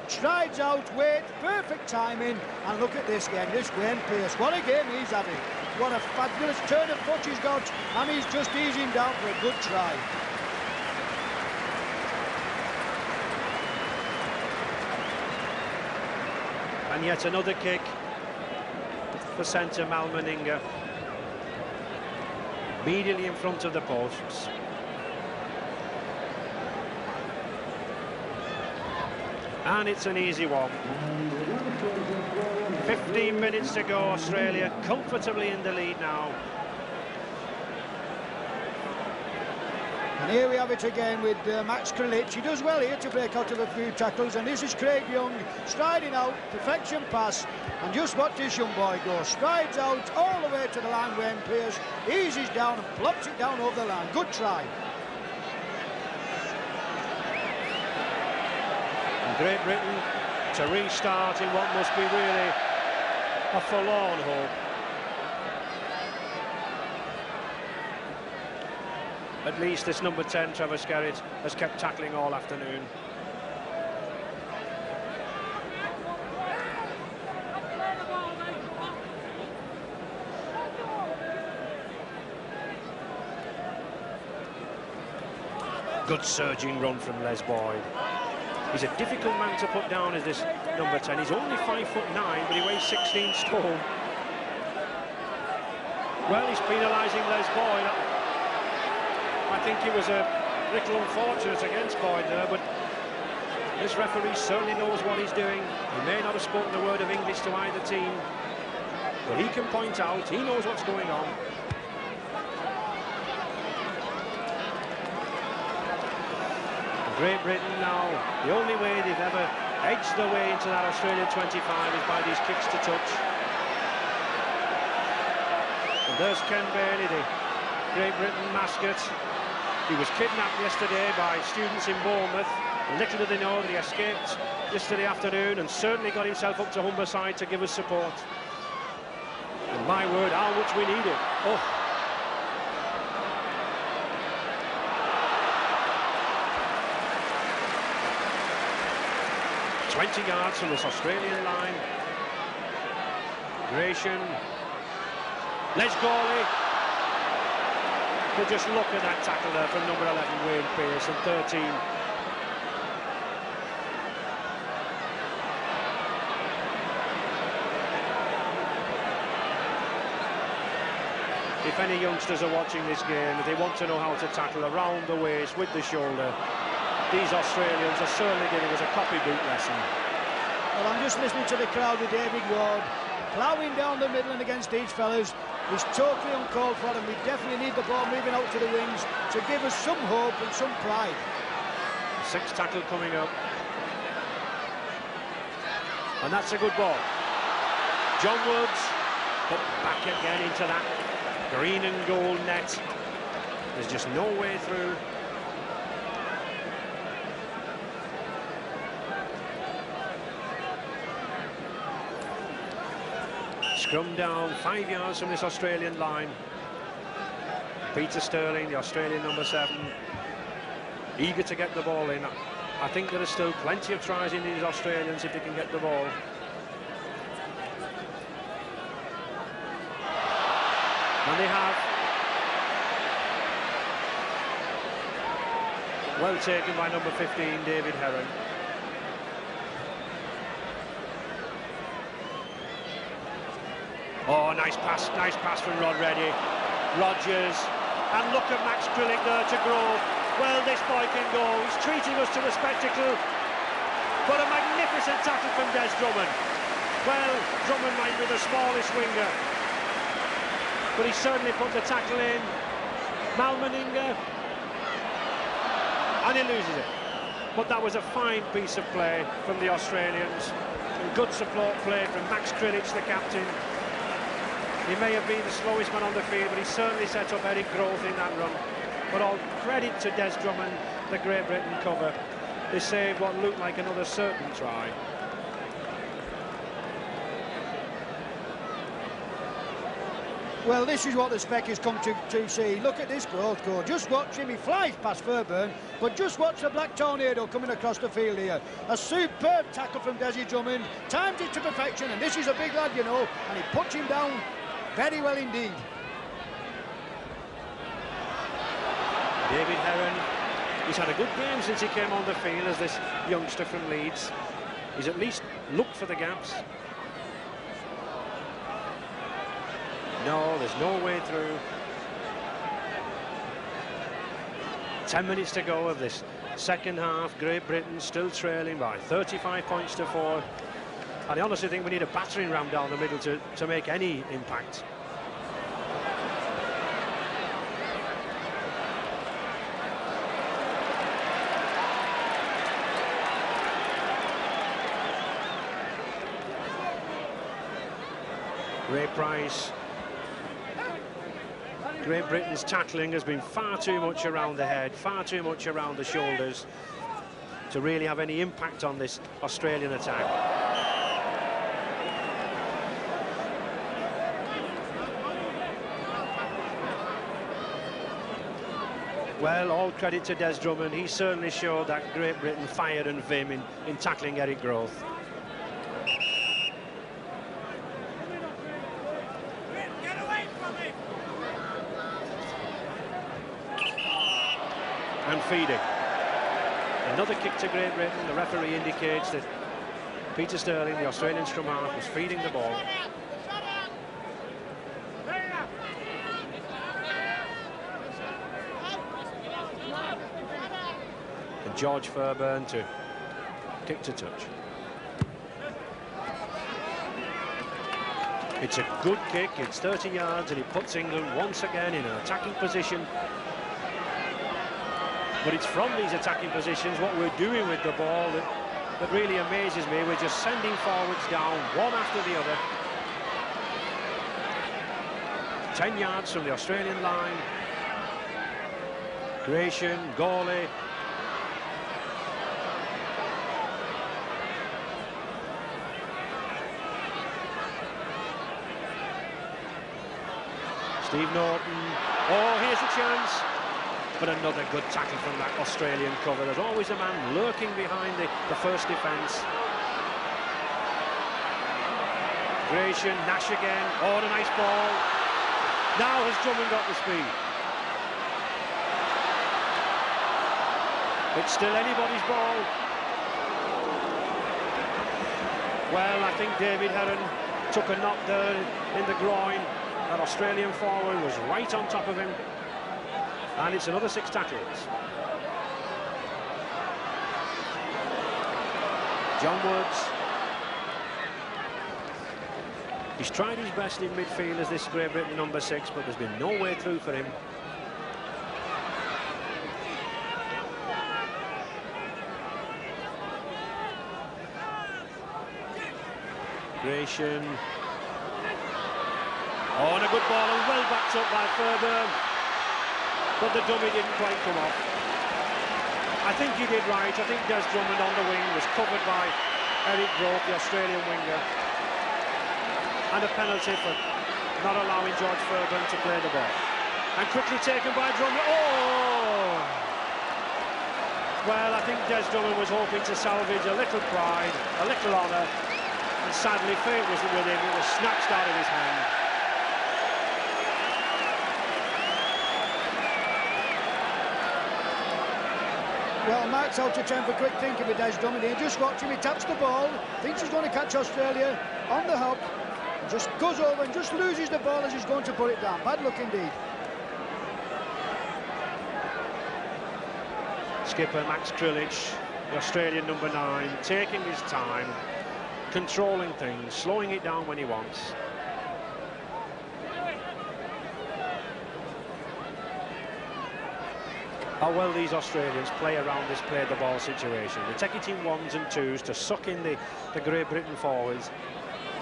Strides out, wait, perfect timing. And look at this game, this Wayne Pearce. What a game he's having. What a fabulous turn of foot he's got. And he's just easing down for a good try. And yet another kick for centre Mal Meninga. Immediately in front of the posts. And it's an easy one. 15 minutes to go, Australia comfortably in the lead now. And here we have it again with Max Krilich. He does well here to break out of a few tackles, and this is Craig Young striding out, perfection pass, and just watch this young boy go. Strides out all the way to the line. Wayne Pearce eases down and plops it down over the line. Good try. And Great Britain to restart in what must be really a forlorn hope. At least this number 10, Trevor Skerritt, has kept tackling all afternoon. Good surging run from Les Boyd. He's a difficult man to put down as this number 10. He's only 5'9", but he weighs 16 stone. Well, he's penalising Les Boyd. I think it was a little unfortunate against Boyd there, but this referee certainly knows what he's doing. He may not have spoken a word of English to either team, but he can point out, he knows what's going on. Great Britain now, the only way they've ever edged their way into that Australia 25 is by these kicks to touch. And there's Ken Bailey, the Great Britain mascot. He was kidnapped yesterday by students in Bournemouth. Little did they know that he escaped yesterday afternoon and certainly got himself up to Humberside to give us support. And my word, how much we need it. Oh. ...20 yards from this Australian line. Gratian. Les Gawley. But just look at that tackle there from number 11, Wayne Pearce, and 13. If any youngsters are watching this game, if they want to know how to tackle around the waist with the shoulder, these Australians are certainly giving us a copybook lesson. Well, I'm just listening to the crowd with David Ward, ploughing down the middle and against these fellas. It's totally uncalled for, and we definitely need the ball moving out to the wings to give us some hope and some pride. Sixth tackle coming up. And that's a good ball. John Woods, but back again into that green and gold net. There's just no way through. Scrum down 5 yards from this Australian line. Peter Sterling, the Australian number 7, eager to get the ball in. I think there are still plenty of tries in these Australians if they can get the ball. And they have. Well taken by number 15, David Heron. Oh, nice pass from Rod Reddy. Rogers, and look at Max Krillick there to Grove. Well, this boy can go. He's treating us to a spectacle. But a magnificent tackle from Des Drummond. Well, Drummond might be the smallest winger, but he certainly put the tackle in. Malmeninga, and he loses it. But that was a fine piece of play from the Australians. And good support play from Max Krillick, the captain. He may have been the slowest man on the field, but he certainly set up Eric Grove in that run. But all credit to Des Drummond, the Great Britain cover. They saved what looked like another certain try. Well, this is what the spec has come to see. Look at this growth goal. Just watch him. He flies past Fairburn, but just watch the Black Tornado coming across the field here. A superb tackle from Desi Drummond. Timed it to perfection, and this is a big lad, you know, and he puts him down very well indeed. David Heron, he's had a good game since he came on the field as this youngster from Leeds. He's at least looked for the gaps. No, there's no way through. 10 minutes to go of this second half. Great Britain still trailing by 35 points to 4. And I honestly think we need a battering ram down the middle to make any impact. Ray Price. Great Britain's tackling has been far too much around the head, far too much around the shoulders to really have any impact on this Australian attack. Well, all credit to Des Drummond. He certainly showed that Great Britain fire and vim in tackling Eric Grove. And feeding. Another kick to Great Britain. The referee indicates that Peter Sterling, the Australian scrum half, was feeding the ball. And George Fairburn to kick to touch. It's a good kick. It's 30 yards, and it puts England once again in an attacking position. But it's from these attacking positions, what we're doing with the ball, that really amazes me. We're just sending forwards down, one after the other. 10 yards from the Australian line. Gratian, Gawley. Steve Norton. Oh, here's a chance. But another good tackle from that Australian cover. There's always a man lurking behind the first defence. Gratian, Nash again. Oh, a nice ball. Now has Drummond got the speed? It's still anybody's ball. Well, I think David Heron took a knock there in the groin. That Australian forward was right on top of him. And it's another 6 tackles. John Woods. He's tried his best in midfield as this Great Britain number 6, but there's been no way through for him. Gratian. Oh, and a good ball, and well backed up by Fairbairn. But the dummy didn't quite come off. I think he did right. I think Des Drummond on the wing was covered by Eric Broke, the Australian winger. And a penalty for not allowing George Fairbairn to play the ball. And quickly taken by Drummond. Oh! Well, I think Des Drummond was hoping to salvage a little pride, a little honour. And sadly, fate was with him. It was snatched out of his hand. Well, Mark's out of time for quick thinking with Des Drummond. Just watch him, he taps the ball, thinks he's going to catch Australia on the hop, just goes over and just loses the ball as he's going to put it down. Bad luck indeed. Skipper Max Krilich, the Australian number 9, taking his time, controlling things, slowing it down when he wants. How well these Australians play around this play-the-ball situation. They take it in 1s and 2s to suck in the Great Britain forwards.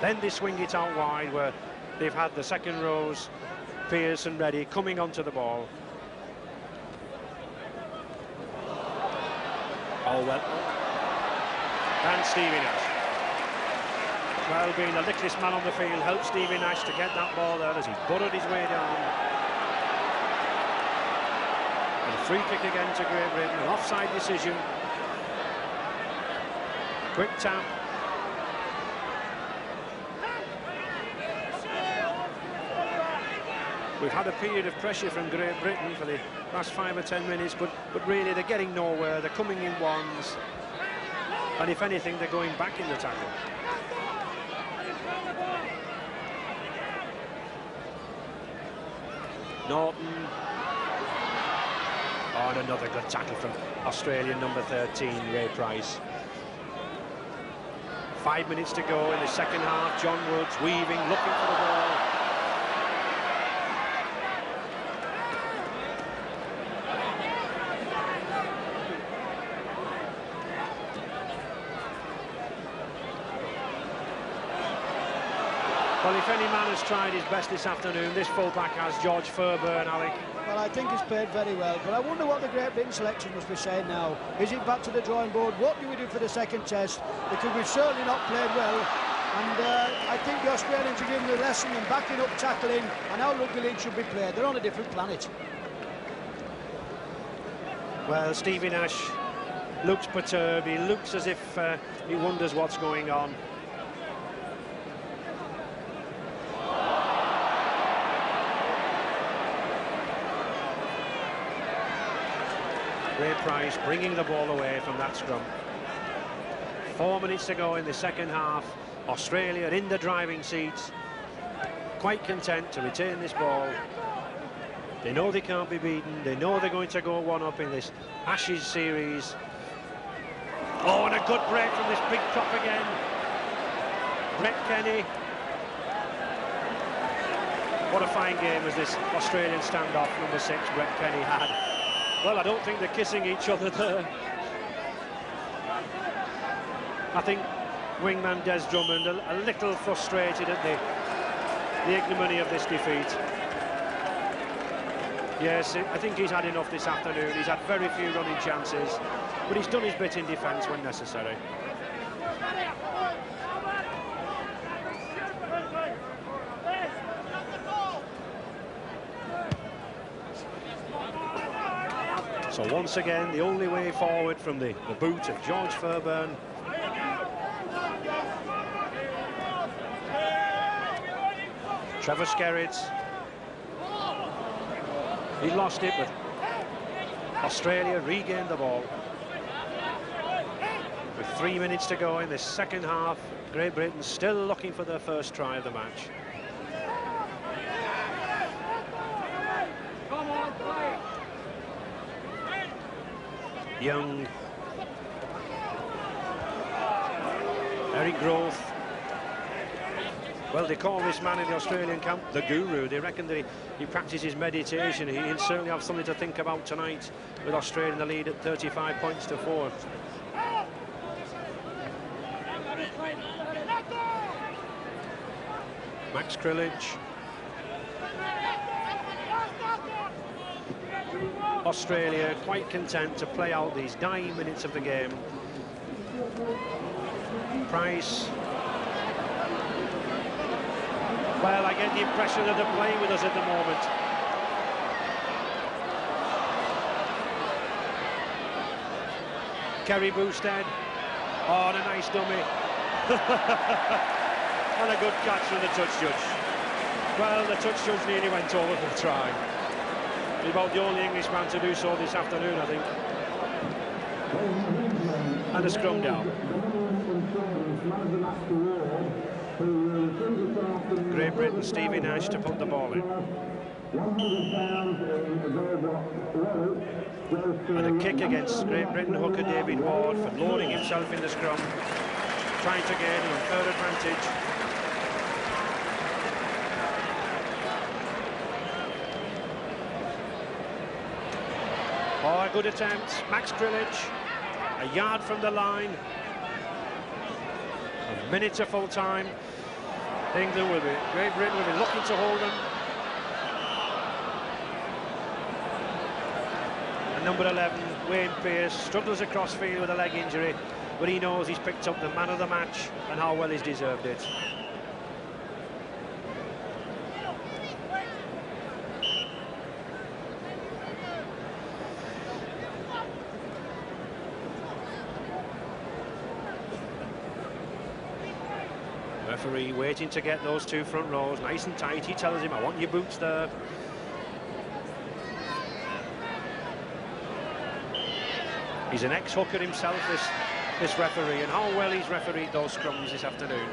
Then they swing it out wide where they've had the second rows, Pearce and Reddy, coming onto the ball. Oh, well. And Stevie Nash. Well, being the littlest man on the field helped Stevie Nash to get that ball there as he burrowed his way down. And a free kick again to Great Britain, an offside decision. Quick tap. We've had a period of pressure from Great Britain for the last 5 or 10 minutes, but really they're getting nowhere. They're coming in 1s, and if anything, they're going back in the tackle. Norton. Oh, and another good tackle from Australian number 13, Ray Price. 5 minutes to go in the second half. John Woods weaving, looking for the ball. Well, if any man has tried his best this afternoon, this fullback has, George Fairbairn, Alec. Well, I think he's played very well, but I wonder what the Great Britain selection must be saying now. Is it back to the drawing board? What do we do for the second test? Because we've certainly not played well, and I think the Australians are giving the lesson in backing up, tackling, and how rugby league should be played. They're on a different planet. Well, Stevie Nash looks perturbed. He looks as if he wonders what's going on. Ray Price bringing the ball away from that scrum. 4 minutes to go in the second half. Australia in the driving seats, quite content to retain this ball. They know they can't be beaten. They know they're going to go 1-up in this Ashes series. Oh, and a good break from this big prop again. Brett Kenny. What a fine game as this Australian standoff number 6 Brett Kenny had. Well, I don't think they're kissing each other there. I think wingman Des Drummond a little frustrated at the ignominy of this defeat. Yes, I think he's had enough this afternoon. He's had very few running chances, but he's done his bit in defence when necessary. So once again, the only way forward from the boot of George Fairbairn. Trevor Skerritt. He lost it, but Australia regained the ball. With 3 minutes to go in this second half, Great Britain still looking for their first try of the match. Young, Eric Groth. Well, they call this man in the Australian camp the guru. They reckon that he practices meditation. He'll certainly have something to think about tonight with Australia in the lead at 35 points to 4. Max Krillage. Australia quite content to play out these dying minutes of the game. Price. Well, I get the impression that they're playing with us at the moment. Kerry Boosted. Oh, and a nice dummy. And a good catch from the touch judge. Well, the touch judge nearly went over for the try. He's about the only Englishman to do so this afternoon, I think. And a scrum down. Great Britain, Stevie Nash to put the ball in. And a kick against Great Britain hooker David Ward for lowering himself in the scrum, trying to gain an unfair advantage. Oh, a good attempt. Max Krillage, a yard from the line. A minute to full time. England will be, Great Britain will be looking to hold them. And number 11, Wayne Pearce, struggles across field with a leg injury, but he knows he's picked up the man of the match and how well he's deserved it. Referee waiting to get those two front rows nice and tight. He tells him, I want your boots there. He's an ex-hooker himself, this referee, and how well he's refereed those scrums this afternoon.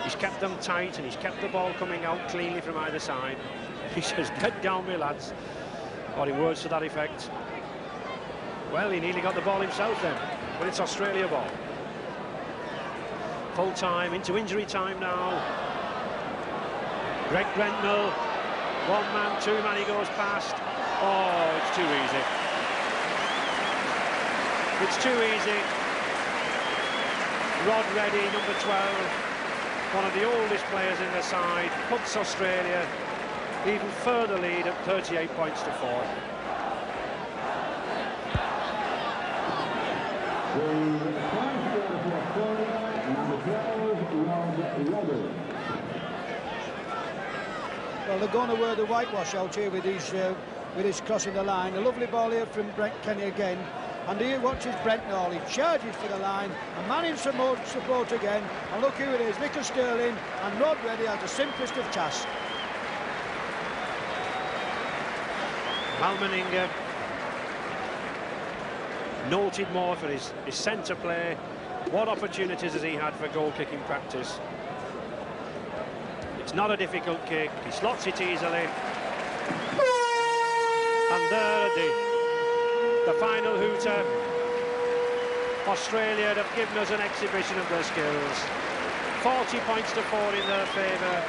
He's kept them tight and he's kept the ball coming out cleanly from either side. He says, get down, me lads, or in words to that effect. Well, he nearly got the ball himself then, but it's Australia ball. Full time, into injury time now. Greg Brentnell, one man, two man, he goes past. Oh, it's too easy. It's too easy. Rod Reddy, number 12, one of the oldest players in the side, puts Australia even further lead at 38 points to 4. Well, they're going to wear the whitewash out here with his crossing the line. A lovely ball here from Brent Kenny again. And here watches Brentnell. He charges for the line. And man in support again. And look who it is, Nicholas Sterling. And Rod Reddy has the simplest of tasks. Mal Meninga, noted more for his centre play. What opportunities has he had for goal-kicking practice? It's not a difficult kick. He slots it easily. And there the final hooter. Australia have given us an exhibition of their skills. 40 points to 4 in their favour.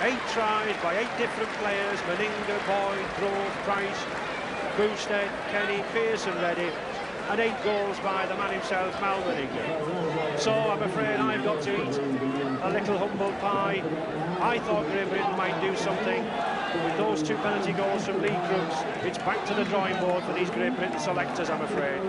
8 tries by 8 different players. Meninga, Boyd, Grove, Price, Boosted, Kenny, Pearce and Reddy. And 8 goals by the man himself, Mal Meninga. So I'm afraid I've got to eat a little humble pie. I thought Great Britain might do something. With those 2 penalty goals from Lee Crooks, it's back to the drawing board for these Great Britain selectors, I'm afraid.